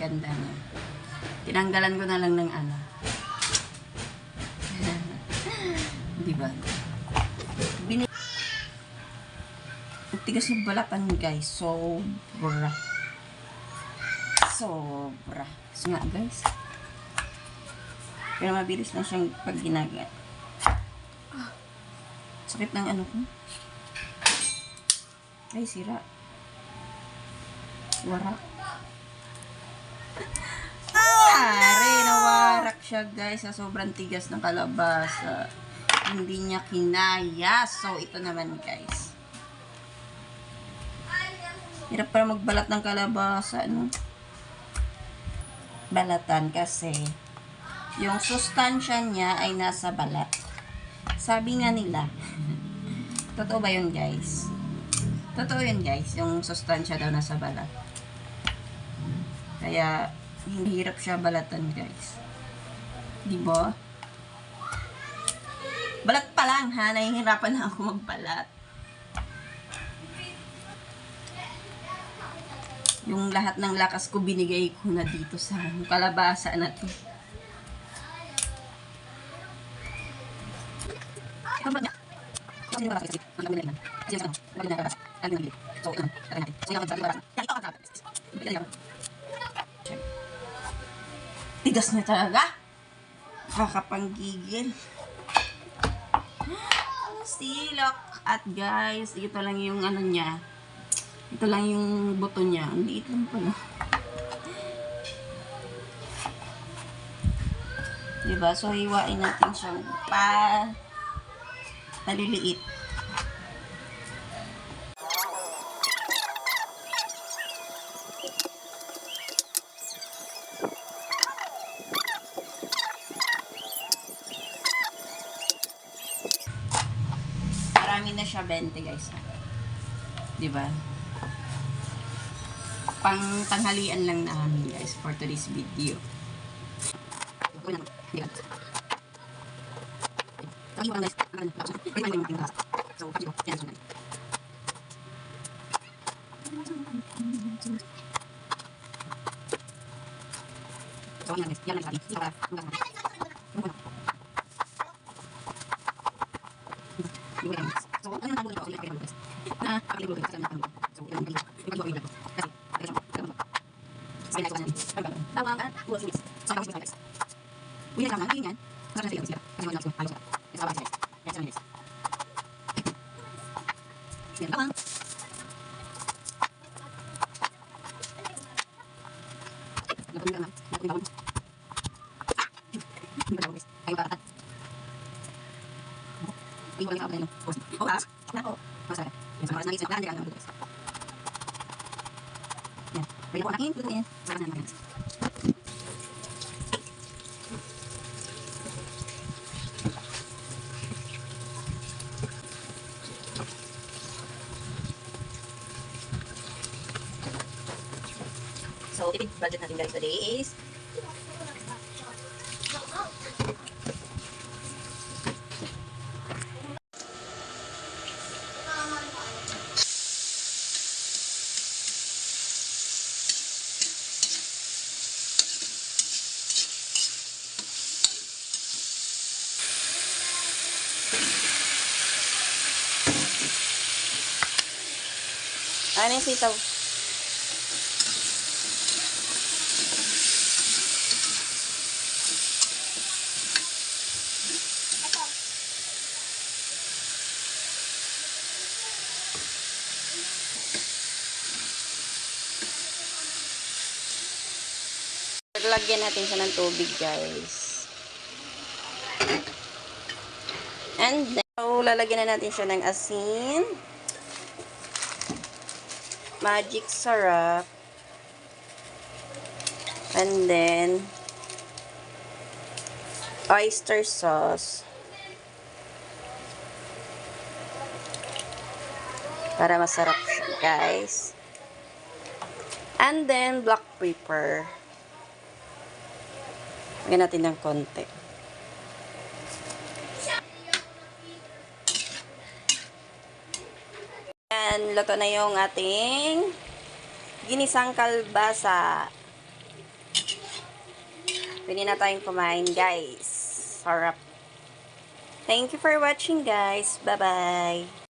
ganda niya. Tinanggalan ko na lang ng ano. Diba? Tigas yung balatan guys. Sobra. Sobra. So nga guys. Pero mabilis lang siyang pag ginagat. Sakit ng ano ko. Ay, sira. Warak. Nawarak siya guys sa sobrang tigas ng kalabasa. Hindi niya kinaya. So, ito naman guys. Hirap para magbalat ng kalabasa, no? Balatan kasi yung sustansya niya ay nasa balat. Sabi nga nila. Totoo ba yun guys? Totoo yun guys, yung sustansya daw nasa balat. Kaya hindi hirap siya balatan guys. Diba? Balat pa lang ha, nahihirapan na ako magbalat. Yung lahat ng lakas ko binigay ko na dito sa kalabasa na to. Tigas na talaga. Kakapanggigil. Silok. At guys, ito lang yung ano niya. Ito lang yung buto niya. Ang liit lang pala. Diba? So, hiwain natin siyang paliliit. Marami na siya 20 guys. Diba? Pang tanghalian lang namin guys for today's video. So, tipid budget natin guys today is ano yung sitaw? Lagyan natin siya ng tubig guys. And then, so, lalagyan na natin siya ng asin. Magic syrup. And then, oyster sauce. Para masarap siya guys. And then, black pepper. Lagyan natin ng konti. Yan, luto na yung ating ginisang kalbasa. Pwede na tayong kumain, guys. Sarap. Thank you for watching, guys. Bye-bye.